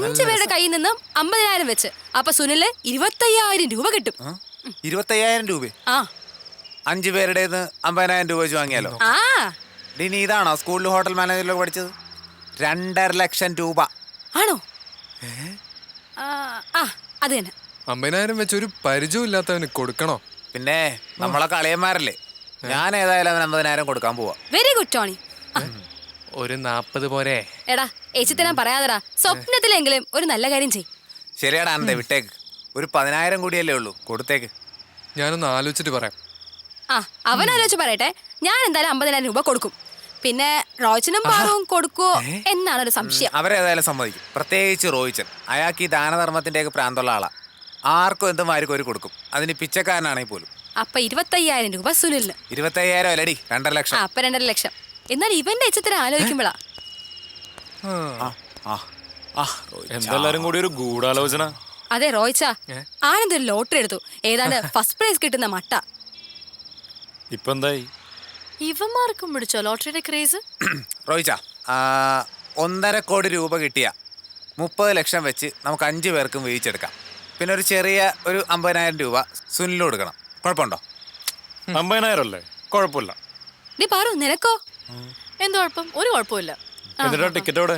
5 പേരുടെ കയ്യിൽ നിന്നും 50,000 വെച്ച്. അപ്പൊ സുനില് 25,000 രൂപ കിട്ടും. 25,000 രൂപ? ആ 5 പേരുടെ 50,000 രൂപ വെച്ച് വാങ്ങിയാലോ? ആ നീ ഇതാണോ സ്കൂളിൽ ഹോട്ടൽ മാനേജറിലൊക്കെ പഠിച്ചത്? 2.5 ലക്ഷം രൂപ. ആണോ? അത് തന്നെ. 50,000 വെച്ച് ഒരു പരിചയം ഇല്ലാത്തവന് കൊടുക്കണോ? പിന്നെ നമ്മളൊക്കെ അളിയന്മാരല്ലേ. ഞാൻ ഏതായാലും അവന് 50,000 കൊടുക്കാൻ പോവാ. Very good Tony. ഒരു 40 പോരെ? എടാ ഏച്ചിത്തരാൻ പറയാതെടാ, സ്വപ്നത്തിലെങ്കിലും ഒരു നല്ല കാര്യം ചെയ്. ശരിയാടാ അനന്തേ, വിട്ടേക്ക്. ഒരു 10,000 കൂടിയല്ലേ ഉള്ളൂ, കൊടുത്തേക്ക്. ഞാനൊന്ന് ആലോചിച്ചിട്ട് പറയാം. അവനാലോചിച്ച് പറയട്ടെ. ഞാൻ എന്തായാലും 50,000 രൂപ കൊടുക്കും. പിന്നെ റോയ്ച്ചനും പാറുവും കൊടുക്കുവോ എന്നാണ് ഒരു സംശയം. അവരേതായാലും സമ്മതിക്കും, പ്രത്യേകിച്ച് റോയിച്ചൻ. അയാൾക്ക് ഈ ദാനധർമ്മത്തിന്റെയൊക്കെ പ്രാന്തമുള്ള ആളാ. ആർക്കും എന്തും ആർക്കും ഒരു കൊടുക്കും, അതിന് പിച്ചക്കാരനാണെങ്കിൽ പോലും. അപ്പൊ 25,000 രൂപ സുനിലിന്. 25,000 അല്ലടി, 2.5 ലക്ഷം. അപ്പൊ 2.5 ലക്ഷം. എന്നാൽ ഇവന്റെ ഏച്ചത്തരം ആലോചിക്കുമ്പോളാ. എന്തെല്ലാരും കൂടി ഒരു ഗൂഢാലോചന. അതെ റോയ്ച്ച, ആനന്ദൊരു ലോട്ടറി എടുത്തു. ഏതാണ്ട് ഫസ്റ്റ് പ്രൈസ് കിട്ടുന്ന മട്ട. ഇപ്പൊ എന്തായി? ഇവന്മാർക്കും പിടിച്ചോ ലോട്ടറിയുടെ ക്രേസ്? റോയിച്ച, 1.5 കോടി രൂപ കിട്ടിയ 30 ലക്ഷം വെച്ച് നമുക്ക് 5 പേർക്കും വീതിച്ചെടുക്കാം. പിന്നെ ഒരു ചെറിയ ഒരു 50,000 രൂപ സുനിലിന് കൊടുക്കണം. കുഴപ്പമുണ്ടോ? 50,000 അല്ലേ? കുഴപ്പമില്ല. നീ പാറു, നിനക്കോ? എന്ത് കുഴപ്പം? ഒരു കുഴപ്പമില്ല. എന്നിട്ടാ ടിക്കറ്റ് എവിടെ?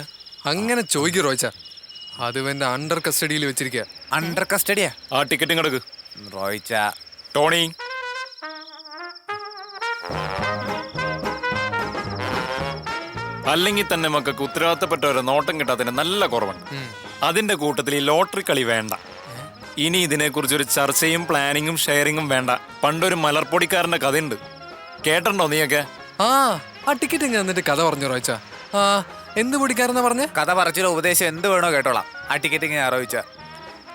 അങ്ങനെ ചോദിക്കു റോയ്ച്ച. അത് എന്റെ അണ്ടർ കസ്റ്റഡിയിൽ വെച്ചിരിക്കുക. അണ്ടർ കസ്റ്റഡിയാ? ആ ടിക്കറ്റും കിടക്ക്. റോയിച്ച, ടോണി, അല്ലെങ്കിൽ തന്നെ മക്കൾക്ക് ഉത്തരവാദിത്തപ്പെട്ടവരെ നോട്ടം കിട്ടാത്തതിന്റെ നല്ല കുറവുണ്ട്. അതിന്റെ കൂട്ടത്തിൽ ഈ ലോട്ടറി കളി വേണ്ട. ഇനി ഇതിനെക്കുറിച്ചൊരു ചർച്ചയും പ്ലാനിങ്ങും ഷെയറിങ്ങും വേണ്ട. പണ്ടൊരു മലർപ്പൊടിക്കാരന്റെ കഥയുണ്ട്, കേട്ടോ നീയൊക്കെ? ആ ടിക്കറ്റ് എങ്ങനെ എന്നിട്ട് കഥ പറഞ്ഞു റോയ്ച്ച? എന്ത് പൊടിക്കാരെന്നാ പറഞ്ഞ? കഥ പറച്ചിലോ ഉപദേശം എന്ത് വേണോ കേട്ടോളാം. ആ ടിക്കറ്റ് ഇങ്ങനെ റോയിച്ച.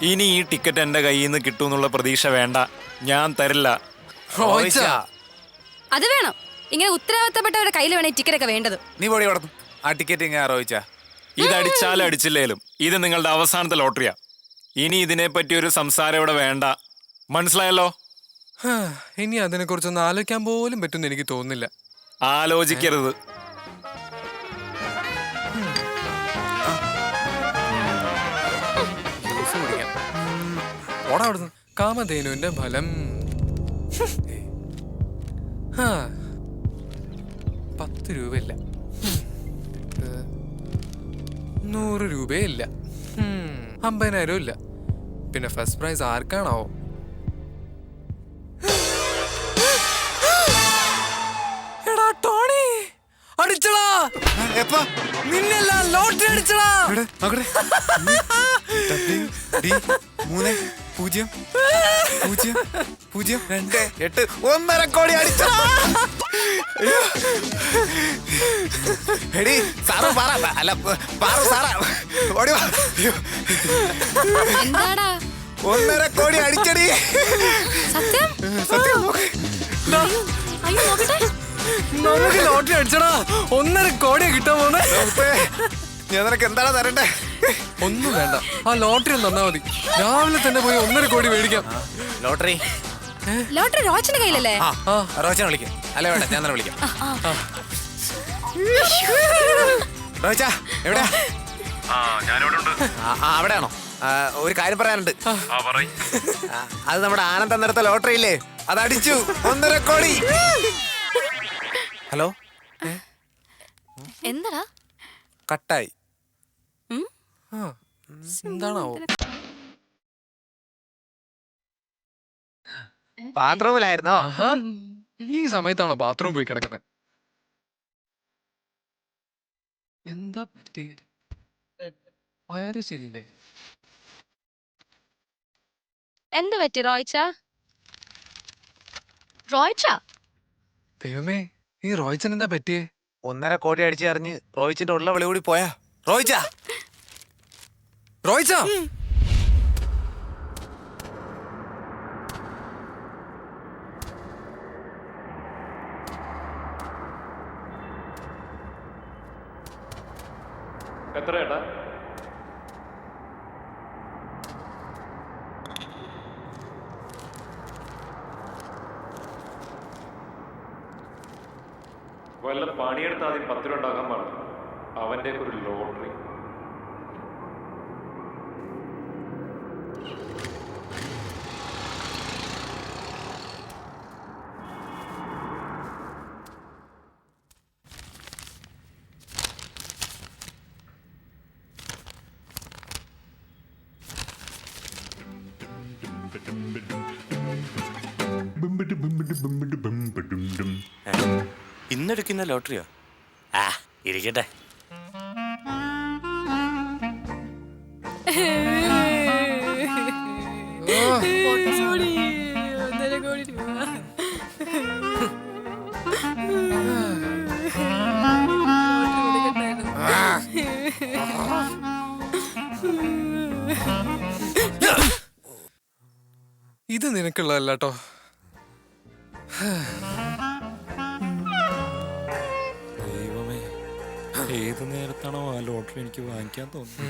ഇനി ഈ ടിക്കറ്റ് എന്റെ കയ്യിൽ നിന്ന് കിട്ടുമെന്നുള്ള പ്രതീക്ഷ വേണ്ട, ഞാൻ തരില്ല. റോയ്ച്ച, അത് വേണം. ഇങ്ങനെ ഉത്തരവാദിത്തപ്പെട്ടവരുടെ കയ്യിൽ വേണം ഈ ടിക്കറ്റ് ഒക്കെ വേണ്ടത്. നീ പൊടി കൊടുത്തു. ആ ടിക്കറ്റ് ഇങ്ങനെ റോയിച്ച. ഇതടിച്ചാലും അടിച്ചില്ലേലും ഇത് നിങ്ങളുടെ അവസാനത്തെ ലോട്ടറിയാ. ഇനി ഇതിനെപ്പറ്റി ഒരു സംസാരം ഇവിടെ വേണ്ട, മനസ്സിലായല്ലോ? ഇനി അതിനെ കുറിച്ചൊന്ന് ആലോചിക്കാൻ പോലും പറ്റുമെന്ന് എനിക്ക് തോന്നുന്നില്ല. ആലോചിക്കരുത്. ഓടാ അവിടുന്ന്. കാമധേനുവിന്റെ ഫലം 10 രൂപയില്ല, 100 രൂപയില്ല, 50,000 ഇല്ല. പിന്നെ ഫസ്റ്റ് പ്രൈസ് ആർക്കാണാവോ? എടാ ടോണി, അടിച്ചടാ. നിന്നെല്ല ലോട്ടറി അടിച്ചടാ. 3-0-0-2 1.5 കോടി അടിച്ചോ. എടി സാറ് പറ, അല്ല പാറു സാറാ, ഓടി വാ. എന്താടാ 1.5 കോടി അടിച്ചടി. സത്യം? സത്യം. അയ്യോ നോക്കട്ടെ. നമുക്ക് ലോട്ടറി അടിച്ചടാ. 1.5 കോടിയാ കിട്ടാൻ പോന്നെ. ഞാൻ നിനക്ക് എന്താണ് തരണ്ടേ? ഒന്നും വേണ്ട, ആ ലോട്ടറി ഒന്ന് തന്നാ മതി. രാവിലെ തന്നെ പോയി 1.5 കോടി മേടിക്കാം. Lottery lottery റോച്ചന്റെ കയ്യിലല്ലേ? റോച്ചനെ വിളിക്കാം. അല്ല വേണ്ട, ഞാൻ തന്നെ വിളിക്കാം. റോച്ച എവിടെയാ? അവിടെയാണോ? ഒരു കാര്യം പറയാനുണ്ട്. അത് നമ്മുടെ ആനന്ദം നിർത്ത ലോട്ടറി ഇല്ലേ, അത് അടിച്ചു 1.5 കോടി. ഹലോ, എന്താടാ? കട്ടായി. എന്താണാവോ? ബാത്റൂമിലായിരുന്നോ? ഈ സമയത്താണോ ബാത്റൂം പോയി കിടക്കുന്നത്? എന്താ പറ്റി? വയറ് ശരിയില്ലേ? എന്ത് പറ്റി റോയ്ച്ച? റോയ്ച്ച, ദൈവമേ, ഈ റോയ്ച്ചൻ എന്താ പറ്റിയേ? 1.5 കോടി അടിച്ച് അറിഞ്ഞ് റോയിച്ചിന്റെ ഉള്ള വിളി കൂടി പോയാ. റോയിച്ച, റോയ്ച്ച, എത്ര ഏട്ടാ? വല്ല പണിയെടുത്ത് ആദ്യം 10 രൂപ ഉണ്ടാക്കാൻ പാടില്ല. അവന്റെ ഒരു ലോട്ടറി. ഇന്നെടുക്കുന്ന ലോട്ടറിയോ? ആ ഇരിക്കട്ടെ. ഇത് നിനക്കുള്ളതല്ല കേട്ടോ. ദൈവമേ, ഏത് നേരത്താണോ ആ ലോട്ടറി എനിക്ക് വാങ്ങിക്കാൻ തോന്നുന്നു.